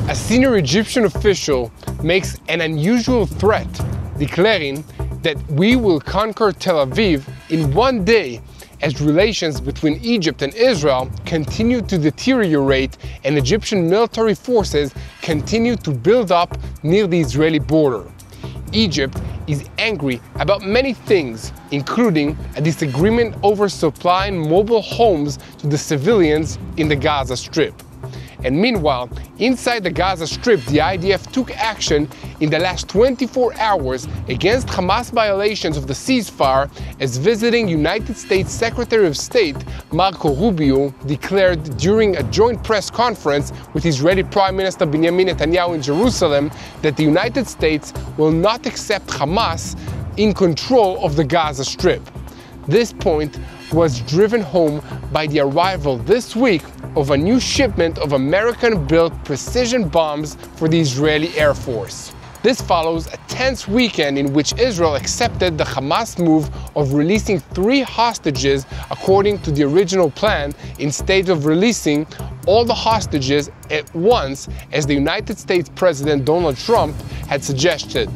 A senior Egyptian official makes an unusual threat, declaring that we will conquer Tel Aviv in one day as relations between Egypt and Israel continue to deteriorate and Egyptian military forces continue to build up near the Israeli border. Egypt is angry about many things, including a disagreement over supplying mobile homes to the civilians in the Gaza Strip. And meanwhile, inside the Gaza Strip, the IDF took action in the last 24 hours against Hamas violations of the ceasefire, as visiting United States Secretary of State Marco Rubio declared during a joint press conference with Israeli Prime Minister Benjamin Netanyahu in Jerusalem that the United States will not accept Hamas in control of the Gaza Strip. This point was driven home by the arrival this week of a new shipment of American-built precision bombs for the Israeli Air Force. This follows a tense weekend in which Israel accepted the Hamas move of releasing 3 hostages according to the original plan, instead of releasing all the hostages at once as the United States President Donald Trump had suggested.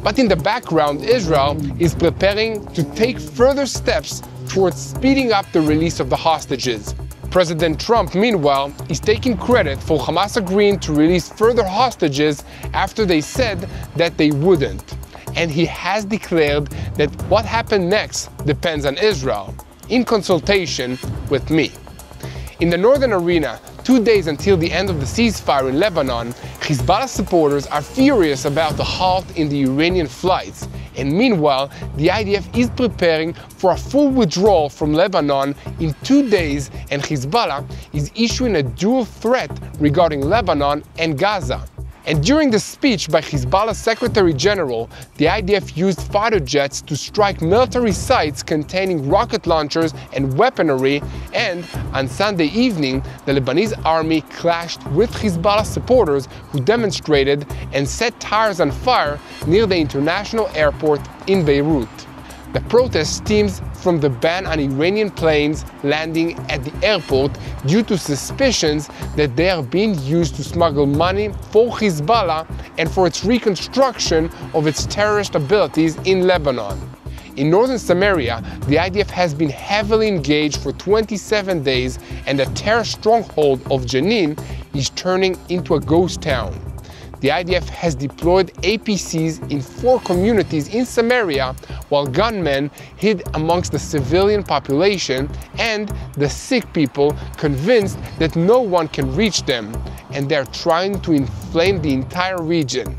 But in the background, Israel is preparing to take further steps towards speeding up the release of the hostages. President Trump, meanwhile, is taking credit for Hamas agreeing to release further hostages after they said that they wouldn't. And he has declared that what happened next depends on Israel, in consultation with me. In the northern arena, 2 days until the end of the ceasefire in Lebanon, Hezbollah supporters are furious about the halt in the Iranian flights. And meanwhile, the IDF is preparing for a full withdrawal from Lebanon in 2 days, and Hezbollah is issuing a dual threat regarding Lebanon and Gaza. And during the speech by Hezbollah's Secretary General, the IDF used fighter jets to strike military sites containing rocket launchers and weaponry, and on Sunday evening, the Lebanese army clashed with Hezbollah supporters who demonstrated and set tires on fire near the international airport in Beirut. The protest stems from the ban on Iranian planes landing at the airport due to suspicions that they are being used to smuggle money for Hezbollah and for its reconstruction of its terrorist abilities in Lebanon. In northern Samaria, the IDF has been heavily engaged for 27 days, and the terror stronghold of Jenin is turning into a ghost town. The IDF has deployed APCs in 4 communities in Samaria, while gunmen hid amongst the civilian population and the sick people, convinced that no one can reach them, and they're trying to inflame the entire region.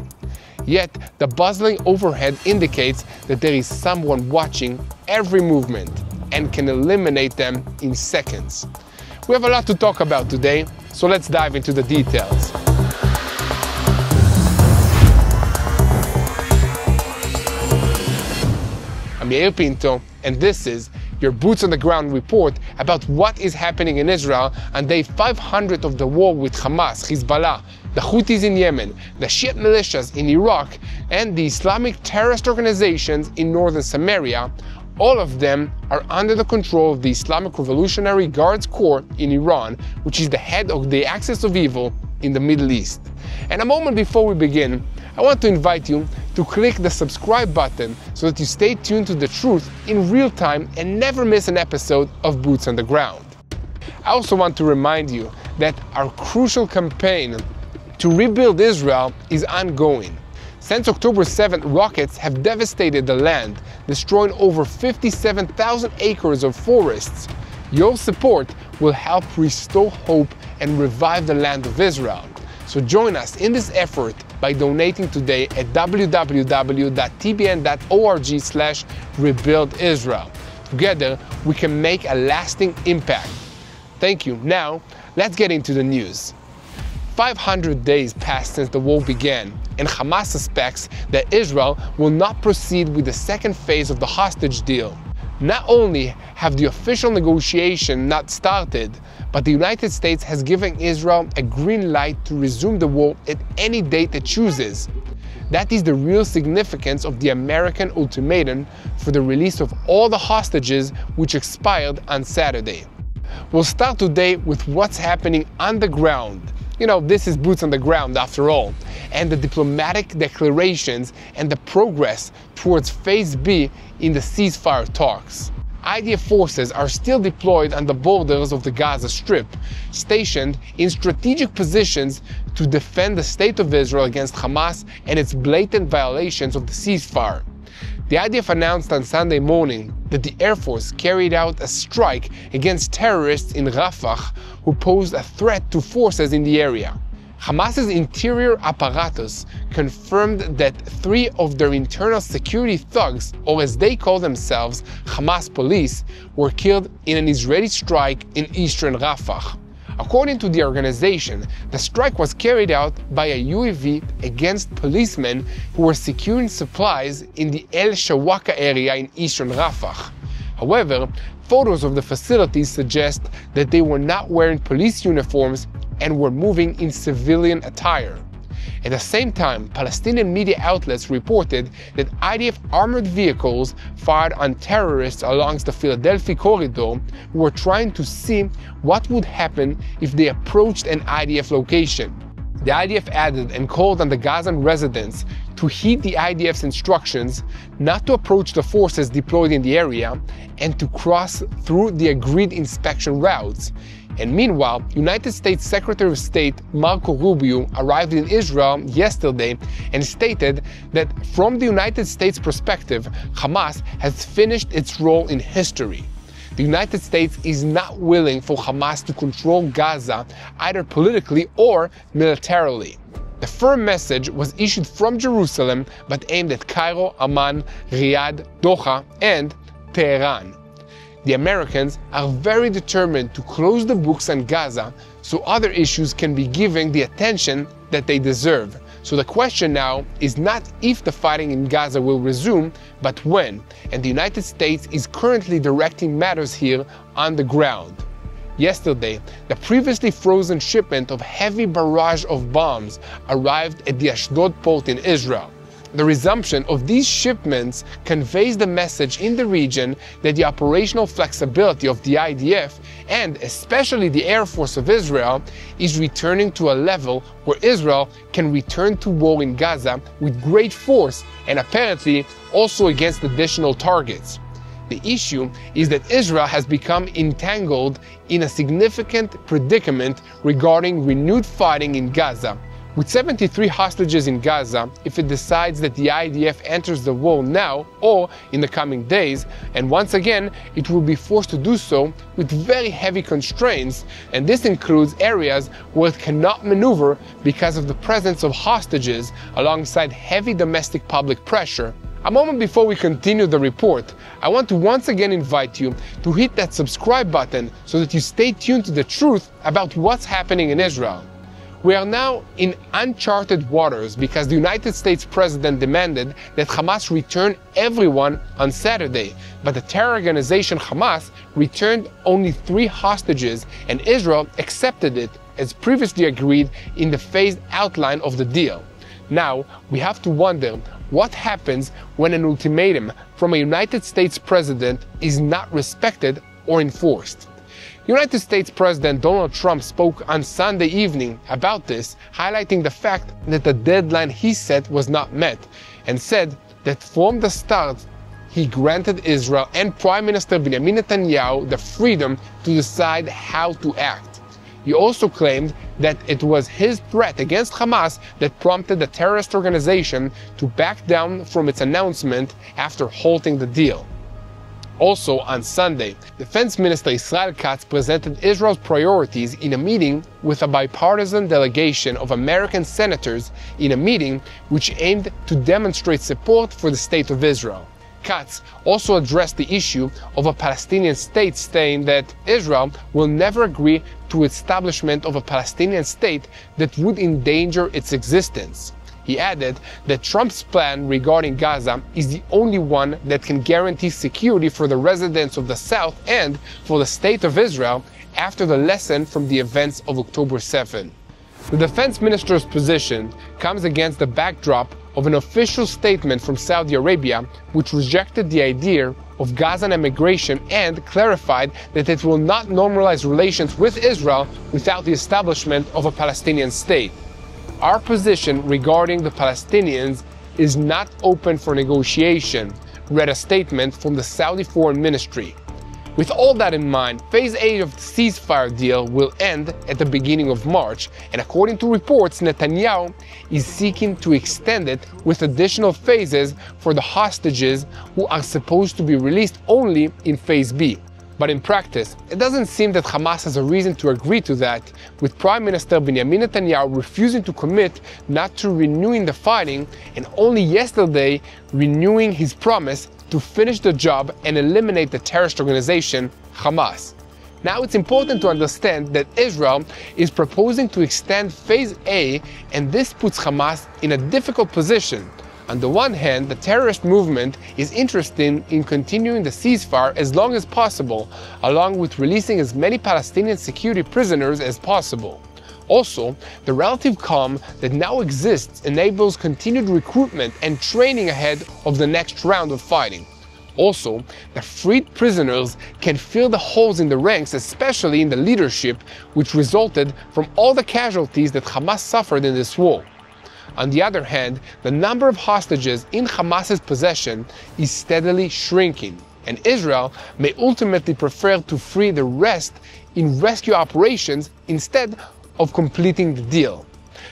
Yet, the bustling overhead indicates that there is someone watching every movement and can eliminate them in seconds. We have a lot to talk about today, so let's dive into the details. I'm Yair Pinto, and this is your Boots on the Ground report about what is happening in Israel on day 500 of the war with Hamas, Hezbollah, the Houthis in Yemen, the Shiite militias in Iraq, and the Islamic terrorist organizations in northern Samaria. All of them are under the control of the Islamic Revolutionary Guards Corps in Iran, which is the head of the axis of evil in the Middle East. And a moment before we begin, I want to invite you to click the subscribe button so that you stay tuned to the truth in real time and never miss an episode of Boots on the Ground. I also want to remind you that our crucial campaign to rebuild Israel is ongoing. Since October 7th, rockets have devastated the land, destroying over 57,000 acres of forests. Your support will help restore hope and revive the land of Israel. So join us in this effort by donating today at www.tbn.org/rebuildisrael. Together, we can make a lasting impact. Thank you. Now, let's get into the news. 500 days passed since the war began, and Hamas suspects that Israel will not proceed with the second phase of the hostage deal. Not only have the official negotiation not started, but the United States has given Israel a green light to resume the war at any date it chooses. That is the real significance of the American ultimatum for the release of all the hostages, which expired on Saturday. We'll start today with what's happening on the ground. This is boots on the ground after all, and the diplomatic declarations and the progress towards Phase B in the ceasefire talks. IDF forces are still deployed on the borders of the Gaza Strip, stationed in strategic positions to defend the State of Israel against Hamas and its blatant violations of the ceasefire. The IDF announced on Sunday morning that the Air Force carried out a strike against terrorists in Rafah who posed a threat to forces in the area. Hamas's interior apparatus confirmed that 3 of their internal security thugs, or as they call themselves, Hamas police, were killed in an Israeli strike in eastern Rafah. According to the organization, the strike was carried out by a UAV against policemen who were securing supplies in the El Shawaka area in eastern Rafah. However, photos of the facilities suggest that they were not wearing police uniforms and were moving in civilian attire. At the same time, Palestinian media outlets reported that IDF armored vehicles fired on terrorists along the Philadelphia corridor who were trying to see what would happen if they approached an IDF location. The IDF added and called on the Gazan residents to heed the IDF's instructions not to approach the forces deployed in the area and to cross through the agreed inspection routes. And meanwhile, United States Secretary of State Marco Rubio arrived in Israel yesterday and stated that from the United States perspective, Hamas has finished its role in history. The United States is not willing for Hamas to control Gaza either politically or militarily. The firm message was issued from Jerusalem but aimed at Cairo, Amman, Riyadh, Doha, and Tehran. The Americans are very determined to close the books on Gaza so other issues can be given the attention that they deserve. So the question now is not if the fighting in Gaza will resume, but when, and the United States is currently directing matters here on the ground. Yesterday, the previously frozen shipment of heavy barrage of bombs arrived at the Ashdod port in Israel. The resumption of these shipments conveys the message in the region that the operational flexibility of the IDF, and especially the Air Force of Israel, is returning to a level where Israel can return to war in Gaza with great force and apparently also against additional targets. The issue is that Israel has become entangled in a significant predicament regarding renewed fighting in Gaza. With 73 hostages in Gaza, if it decides that the IDF enters the war now or in the coming days, and once again it will be forced to do so with very heavy constraints, and this includes areas where it cannot maneuver because of the presence of hostages alongside heavy domestic public pressure. A moment before we continue the report, I want to once again invite you to hit that subscribe button so that you stay tuned to the truth about what's happening in Israel. We are now in uncharted waters because the United States President demanded that Hamas return everyone on Saturday, but the terror organization Hamas returned only 3 hostages and Israel accepted it as previously agreed in the phased outline of the deal. Now, we have to wonder what happens when an ultimatum from a United States president is not respected or enforced. United States President Donald Trump spoke on Sunday evening about this, highlighting the fact that the deadline he set was not met, and said that from the start he granted Israel and Prime Minister Benjamin Netanyahu the freedom to decide how to act. He also claimed that it was his threat against Hamas that prompted the terrorist organization to back down from its announcement after halting the deal. Also on Sunday, Defense Minister Israel Katz presented Israel's priorities in a meeting with a bipartisan delegation of American senators in a meeting which aimed to demonstrate support for the State of Israel. Katz also addressed the issue of a Palestinian state, saying that Israel will never agree to establishment of a Palestinian state that would endanger its existence. He added that Trump's plan regarding Gaza is the only one that can guarantee security for the residents of the South and for the State of Israel after the lesson from the events of October 7. The defense minister's position comes against the backdrop of an official statement from Saudi Arabia which rejected the idea of Gazan immigration and clarified that it will not normalize relations with Israel without the establishment of a Palestinian state. Our position regarding the Palestinians is not open for negotiation, read a statement from the Saudi Foreign Ministry. With all that in mind, Phase 8 of the ceasefire deal will end at the beginning of March, and according to reports, Netanyahu is seeking to extend it with additional phases for the hostages who are supposed to be released only in Phase B. But in practice, it doesn't seem that Hamas has a reason to agree to that, with Prime Minister Benjamin Netanyahu refusing to commit not to renewing the fighting, and only yesterday renewing his promise to finish the job and eliminate the terrorist organization Hamas. Now it's important to understand that Israel is proposing to extend Phase A, and this puts Hamas in a difficult position. On the one hand, the terrorist movement is interested in continuing the ceasefire as long as possible, along with releasing as many Palestinian security prisoners as possible. Also, the relative calm that now exists enables continued recruitment and training ahead of the next round of fighting. Also, the freed prisoners can fill the holes in the ranks, especially in the leadership, which resulted from all the casualties that Hamas suffered in this war. On the other hand, the number of hostages in Hamas's possession is steadily shrinking, and Israel may ultimately prefer to free the rest in rescue operations instead of completing the deal.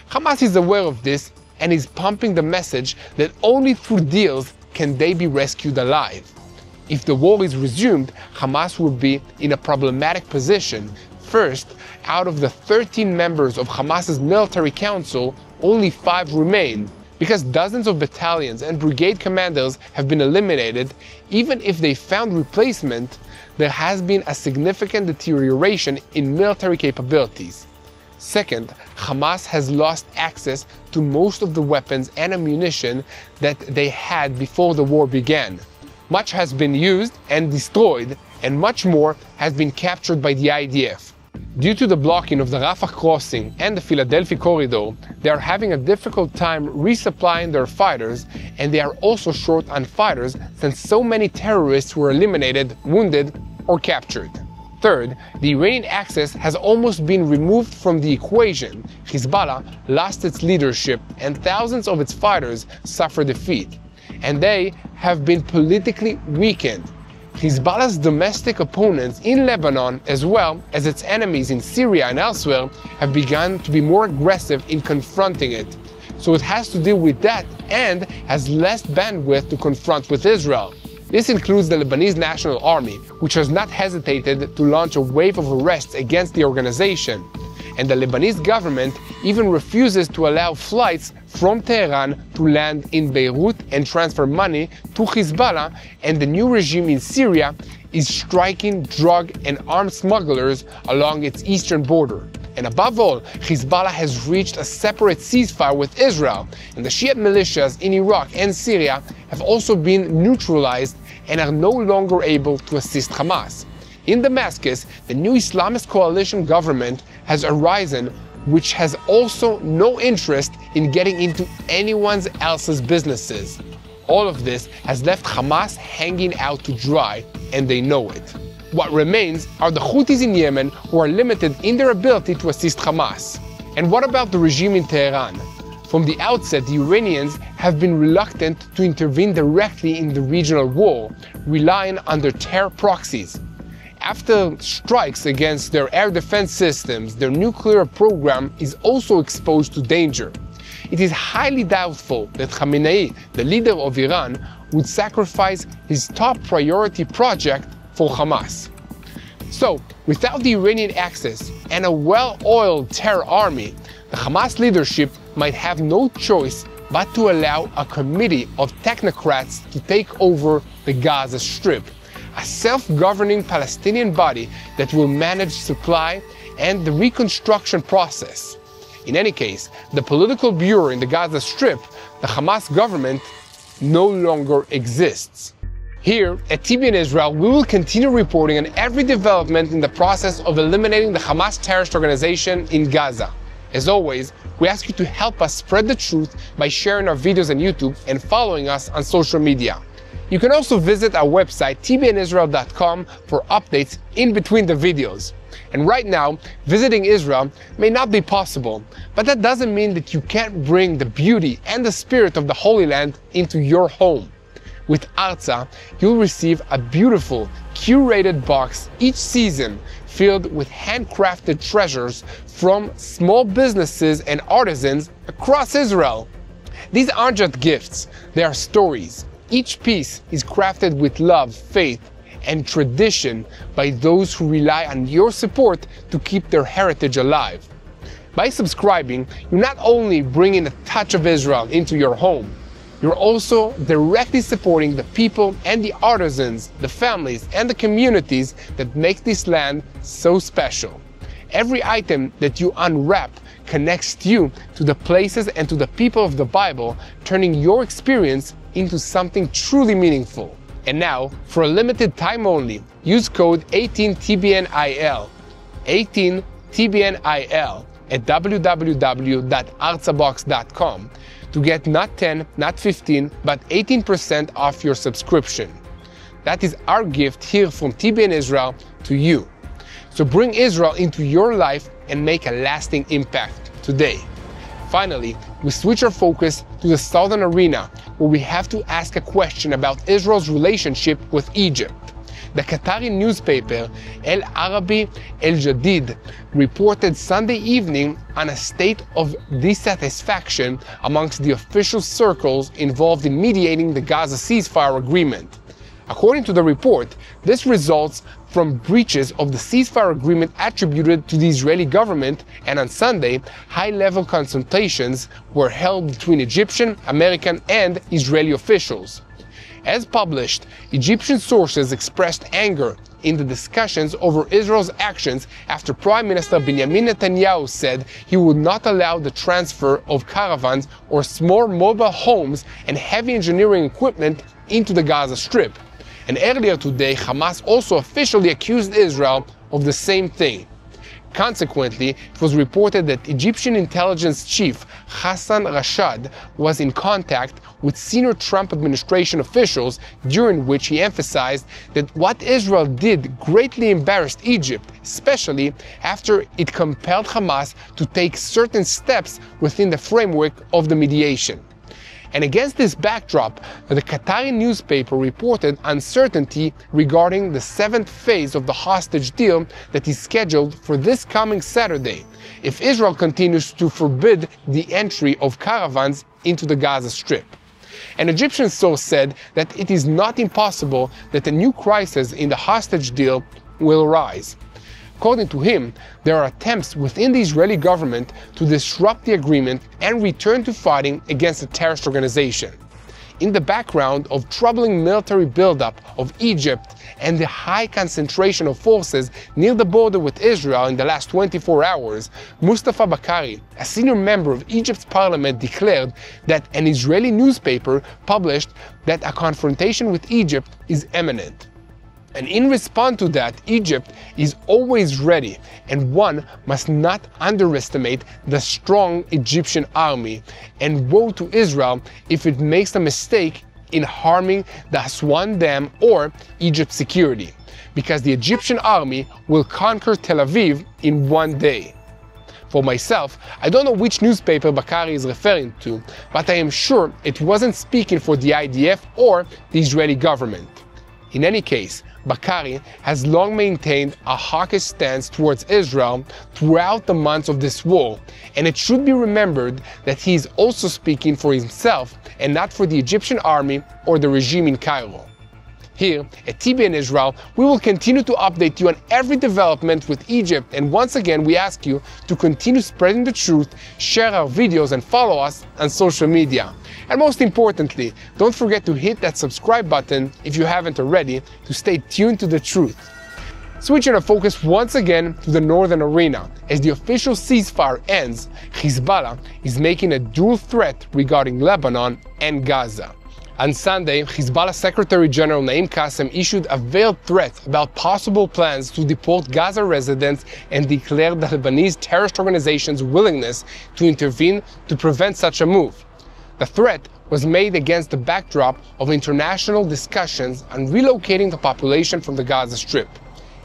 Hamas is aware of this and is pumping the message that only through deals can they be rescued alive. If the war is resumed, Hamas will be in a problematic position. First, out of the 13 members of Hamas's military council, only 5 remain. Because dozens of battalions and brigade commanders have been eliminated, even if they found replacement, there has been a significant deterioration in military capabilities. Second, Hamas has lost access to most of the weapons and ammunition that they had before the war began. Much has been used and destroyed, and much more has been captured by the IDF. Due to the blocking of the Rafah crossing and the Philadelphia corridor, they are having a difficult time resupplying their fighters, and they are also short on fighters since so many terrorists were eliminated, wounded, or captured. Third, the Iranian axis has almost been removed from the equation. Hezbollah lost its leadership and thousands of its fighters suffered defeat, and they have been politically weakened. Hezbollah's domestic opponents in Lebanon, as well as its enemies in Syria and elsewhere, have begun to be more aggressive in confronting it. So it has to deal with that and has less bandwidth to confront with Israel. This includes the Lebanese National Army, which has not hesitated to launch a wave of arrests against the organization. And the Lebanese government even refuses to allow flights from Tehran to land in Beirut and transfer money to Hezbollah, and the new regime in Syria is striking drug and arms smugglers along its eastern border. And above all, Hezbollah has reached a separate ceasefire with Israel, and the Shiite militias in Iraq and Syria have also been neutralized and are no longer able to assist Hamas. In Damascus, the new Islamist coalition government has arisen, which has also no interest in getting into anyone else's businesses. All of this has left Hamas hanging out to dry, and they know it. What remains are the Houthis in Yemen, who are limited in their ability to assist Hamas. And what about the regime in Tehran? From the outset, the Iranians have been reluctant to intervene directly in the regional war, relying on their terror proxies. After strikes against their air defense systems, their nuclear program is also exposed to danger. It is highly doubtful that Khamenei, the leader of Iran, would sacrifice his top priority project for Hamas. So, without the Iranian axis and a well-oiled terror army, the Hamas leadership might have no choice but to allow a committee of technocrats to take over the Gaza Strip, a self-governing Palestinian body that will manage supply and the reconstruction process. In any case, the political bureau in the Gaza Strip, the Hamas government, no longer exists. Here at TBN Israel, we will continue reporting on every development in the process of eliminating the Hamas terrorist organization in Gaza. As always, we ask you to help us spread the truth by sharing our videos on YouTube and following us on social media. You can also visit our website tbnisrael.com for updates in between the videos. And right now, visiting Israel may not be possible, but that doesn't mean that you can't bring the beauty and the spirit of the Holy Land into your home. With Arza, you'll receive a beautiful, curated box each season filled with handcrafted treasures from small businesses and artisans across Israel. These aren't just gifts, they are stories. Each piece is crafted with love, faith, and tradition by those who rely on your support to keep their heritage alive. By subscribing, you not only bring in a touch of Israel into your home, you're also directly supporting the people and the artisans, the families and the communities that make this land so special. Every item that you unwrap connects you to the places and to the people of the Bible, turning your experience into something truly meaningful. And now, for a limited time only, use code 18TBNIL, 18TBNIL at www.arzabox.com to get not 10, not 15, but 18% off your subscription. That is our gift here from TBN Israel to you. So bring Israel into your life and make a lasting impact today. Finally, we switch our focus to the southern arena, where we have to ask a question about Israel's relationship with Egypt. The Qatari newspaper El Arabi El Jadid reported Sunday evening on a state of dissatisfaction amongst the official circles involved in mediating the Gaza ceasefire agreement. According to the report, this results from breaches of the ceasefire agreement attributed to the Israeli government, and on Sunday, high-level consultations were held between Egyptian, American, and Israeli officials. As published, Egyptian sources expressed anger in the discussions over Israel's actions after Prime Minister Benjamin Netanyahu said he would not allow the transfer of caravans or small mobile homes and heavy engineering equipment into the Gaza Strip. And earlier today, Hamas also officially accused Israel of the same thing. Consequently, it was reported that Egyptian intelligence chief Hassan Rashad was in contact with senior Trump administration officials, during which he emphasized that what Israel did greatly embarrassed Egypt, especially after it compelled Hamas to take certain steps within the framework of the mediation. And against this backdrop, the Qatari newspaper reported uncertainty regarding the 7th phase of the hostage deal that is scheduled for this coming Saturday, if Israel continues to forbid the entry of caravans into the Gaza Strip. An Egyptian source said that it is not impossible that a new crisis in the hostage deal will arise. According to him, there are attempts within the Israeli government to disrupt the agreement and return to fighting against a terrorist organization. In the background of troubling military buildup of Egypt and the high concentration of forces near the border with Israel in the last 24 hours, Mustafa Bakari, a senior member of Egypt's parliament, declared that an Israeli newspaper published that a confrontation with Egypt is imminent. And in response to that, Egypt is always ready, and one must not underestimate the strong Egyptian army, and woe to Israel if it makes a mistake in harming the Aswan Dam or Egypt's security, because the Egyptian army will conquer Tel Aviv in one day. For myself, I don't know which newspaper Bakari is referring to, but I am sure it wasn't speaking for the IDF or the Israeli government. In any case, Bakari has long maintained a hawkish stance towards Israel throughout the months of this war, and it should be remembered that he is also speaking for himself and not for the Egyptian army or the regime in Cairo. Here at TBN Israel, we will continue to update you on every development with Egypt, and once again we ask you to continue spreading the truth, share our videos and follow us on social media. And most importantly, don't forget to hit that subscribe button if you haven't already to stay tuned to the truth. Switching our focus once again to the northern arena, as the official ceasefire ends, Hezbollah is making a dual threat regarding Lebanon and Gaza. On Sunday, Hezbollah Secretary General Naim Qassem issued a veiled threat about possible plans to deport Gaza residents and declared the Lebanese terrorist organization's willingness to intervene to prevent such a move. The threat was made against the backdrop of international discussions on relocating the population from the Gaza Strip.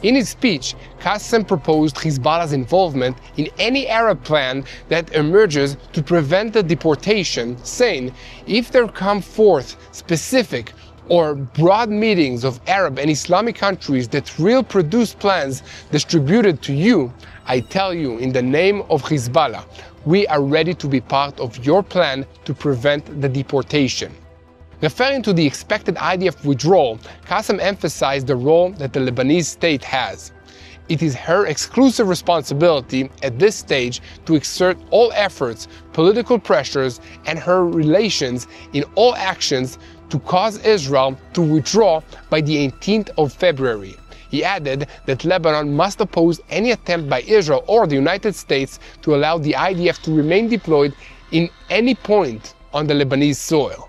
In his speech, Qassem proposed Hezbollah's involvement in any Arab plan that emerges to prevent the deportation, saying, if there come forth specific or broad meetings of Arab and Islamic countries that will produce plans distributed to you, I tell you in the name of Hezbollah, we are ready to be part of your plan to prevent the deportation. Referring to the expected IDF withdrawal, Qassem emphasized the role that the Lebanese state has. It is her exclusive responsibility at this stage to exert all efforts, political pressures, and her relations in all actions to cause Israel to withdraw by the 18th of February. He added that Lebanon must oppose any attempt by Israel or the United States to allow the IDF to remain deployed in any point on the Lebanese soil.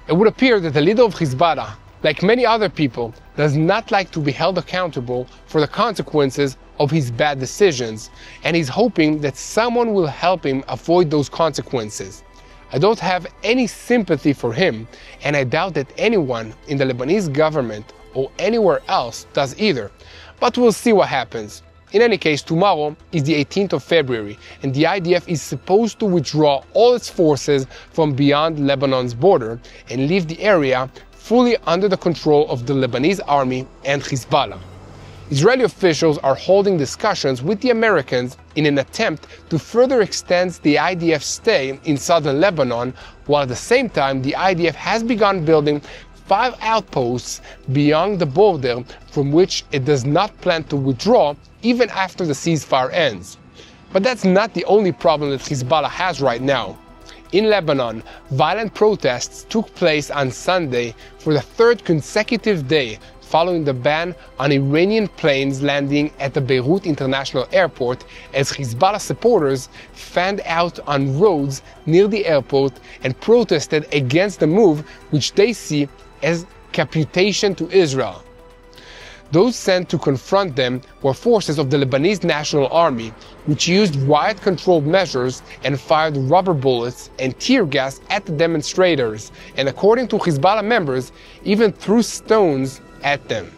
It would appear that the leader of Hezbollah, like many other people, does not like to be held accountable for the consequences of his bad decisions, and he's hoping that someone will help him avoid those consequences. I don't have any sympathy for him, and I doubt that anyone in the Lebanese government or anywhere else does either, but we'll see what happens. In any case, tomorrow is the 18th of February, and the IDF is supposed to withdraw all its forces from beyond Lebanon's border and leave the area fully under the control of the Lebanese army and Hezbollah. Israeli officials are holding discussions with the Americans in an attempt to further extend the IDF's stay in southern Lebanon, while at the same time the IDF has begun building 5 outposts beyond the border from which it does not plan to withdraw even after the ceasefire ends. But that's not the only problem that Hezbollah has right now. In Lebanon, violent protests took place on Sunday for the 3rd consecutive day following the ban on Iranian planes landing at the Beirut International Airport, as Hezbollah supporters fanned out on roads near the airport and protested against the move, which they see as capitation to Israel. Those sent to confront them were forces of the Lebanese National Army, which used riot-controlled measures and fired rubber bullets and tear gas at the demonstrators, and according to Hezbollah members, even threw stones at them.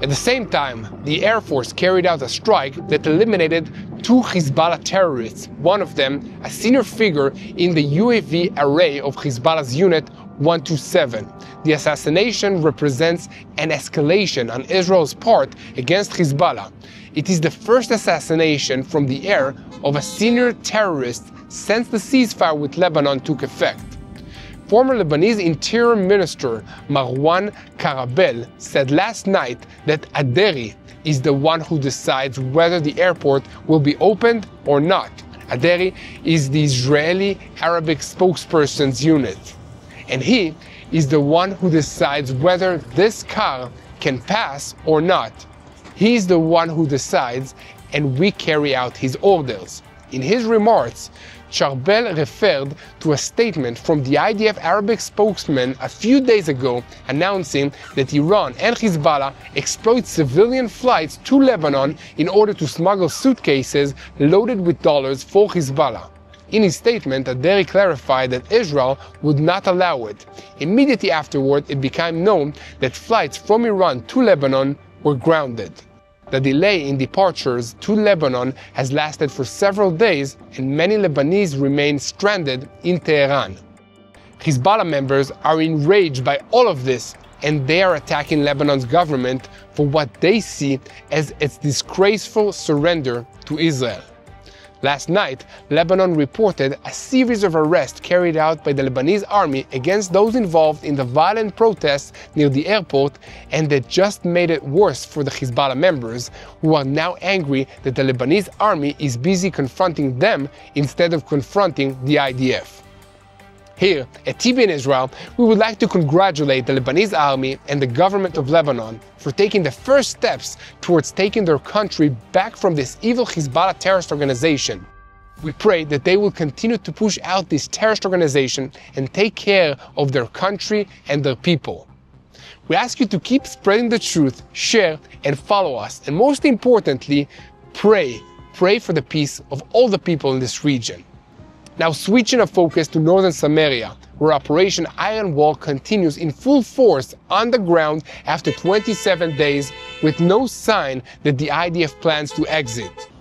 At the same time, the Air Force carried out a strike that eliminated 2 Hezbollah terrorists, one of them a senior figure in the UAV array of Hezbollah's Unit 127. The assassination represents an escalation on Israel's part against Hezbollah. It is the first assassination from the air of a senior terrorist since the ceasefire with Lebanon took effect. Former Lebanese Interior Minister Marwan Karabel said last night that Aderi is the one who decides whether the airport will be opened or not. Aderi is the Israeli Arabic spokesperson's unit, and he is the one who decides whether this car can pass or not. He is the one who decides, and we carry out his orders. In his remarks, Charbel referred to a statement from the IDF Arabic spokesman a few days ago announcing that Iran and Hezbollah exploit civilian flights to Lebanon in order to smuggle suitcases loaded with dollars for Hezbollah. In his statement, Aderi clarified that Israel would not allow it. Immediately afterward, it became known that flights from Iran to Lebanon were grounded. The delay in departures to Lebanon has lasted for several days, and many Lebanese remain stranded in Tehran. Hezbollah members are enraged by all of this, and they are attacking Lebanon's government for what they see as its disgraceful surrender to Israel. Last night, Lebanon reported a series of arrests carried out by the Lebanese army against those involved in the violent protests near the airport, and that just made it worse for the Hezbollah members, who are now angry that the Lebanese army is busy confronting them instead of confronting the IDF. Here at TBN Israel, we would like to congratulate the Lebanese army and the government of Lebanon for taking the first steps towards taking their country back from this evil Hezbollah terrorist organization. We pray that they will continue to push out this terrorist organization and take care of their country and their people. We ask you to keep spreading the truth, share, and follow us, and most importantly, pray. Pray for the peace of all the people in this region. Now switching our focus to northern Samaria, where Operation Iron Wall continues in full force on the ground after 27 days with no sign that the IDF plans to exit.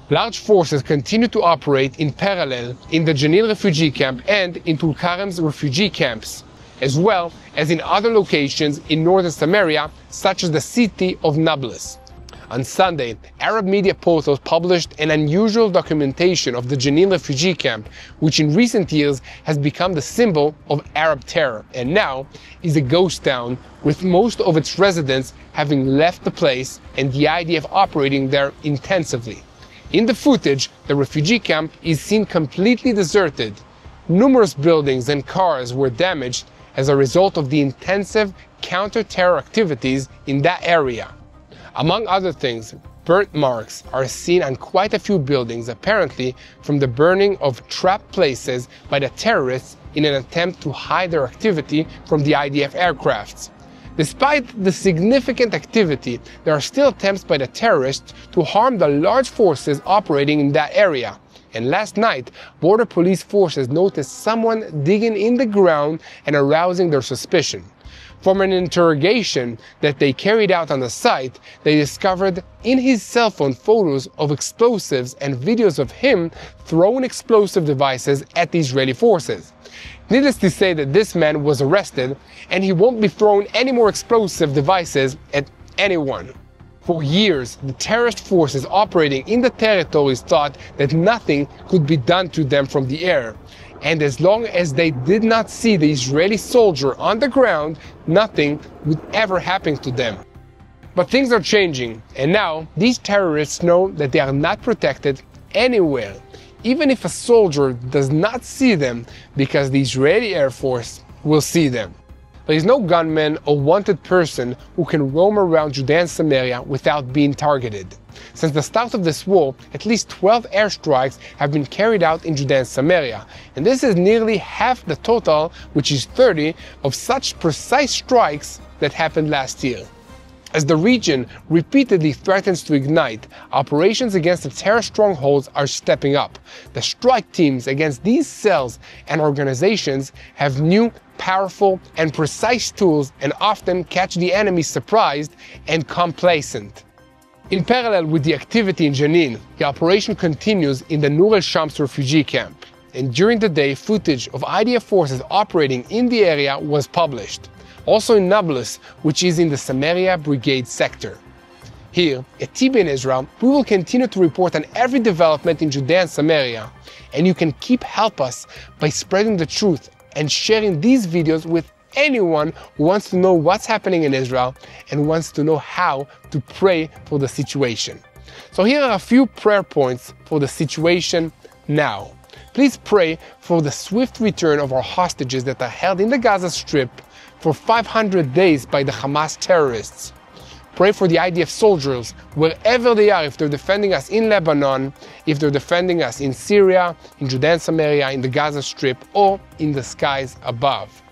Large forces continue to operate in parallel in the Jenin refugee camp and in Tulkarem's refugee camps, as well as in other locations in northern Samaria, such as the city of Nablus. On Sunday, Arab media portals published an unusual documentation of the Jenin refugee camp, which in recent years has become the symbol of Arab terror and now is a ghost town, with most of its residents having left the place and the IDF operating there intensively. In the footage, the refugee camp is seen completely deserted. Numerous buildings and cars were damaged as a result of the intensive counter-terror activities in that area. Among other things, burnt marks are seen on quite a few buildings, apparently from the burning of trapped places by the terrorists in an attempt to hide their activity from the IDF aircrafts. Despite the significant activity, there are still attempts by the terrorists to harm the large forces operating in that area. And last night, border police forces noticed someone digging in the ground and arousing their suspicion. From an interrogation that they carried out on the site, they discovered in his cell phone photos of explosives and videos of him throwing explosive devices at the Israeli forces. Needless to say that this man was arrested and he won't be throwing any more explosive devices at anyone. For years, the terrorist forces operating in the territories thought that nothing could be done to them from the air. And as long as they did not see the Israeli soldier on the ground, nothing would ever happen to them. But things are changing, and now these terrorists know that they are not protected anywhere, even if a soldier does not see them, because the Israeli Air Force will see them. There is no gunman or wanted person who can roam around Judea and Samaria without being targeted. Since the start of this war, at least 12 airstrikes have been carried out in Judea and Samaria, and this is nearly half the total, which is 30, of such precise strikes that happened last year. As the region repeatedly threatens to ignite, operations against the terror strongholds are stepping up. The strike teams against these cells and organizations have new, powerful, and precise tools and often catch the enemy surprised and complacent. In parallel with the activity in Jenin, the operation continues in the Nur el-Shams refugee camp, and during the day, footage of IDF forces operating in the area was published. Also in Nablus, which is in the Samaria Brigade sector. Here, at TBN Israel, we will continue to report on every development in Judea and Samaria, and you can help us by spreading the truth and sharing these videos with anyone who wants to know what's happening in Israel and wants to know how to pray for the situation. So here are a few prayer points for the situation now. Please pray for the swift return of our hostages that are held in the Gaza Strip for 500 days by the Hamas terrorists. Pray for the IDF soldiers, wherever they are, if they're defending us in Lebanon, if they're defending us in Syria, in Judea and Samaria, in the Gaza Strip, or in the skies above.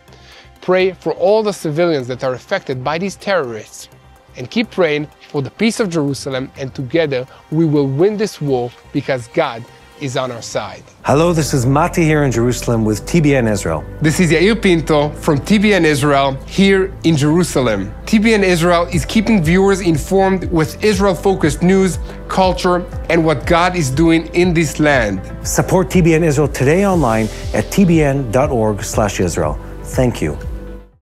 Pray for all the civilians that are affected by these terrorists. And keep praying for the peace of Jerusalem, and together we will win this war because God is on our side. Hello, this is Mati here in Jerusalem with TBN Israel. This is Yair Pinto from TBN Israel here in Jerusalem. TBN Israel is keeping viewers informed with Israel-focused news, culture, and what God is doing in this land. Support TBN Israel today online at tbn.org/Israel. Thank you.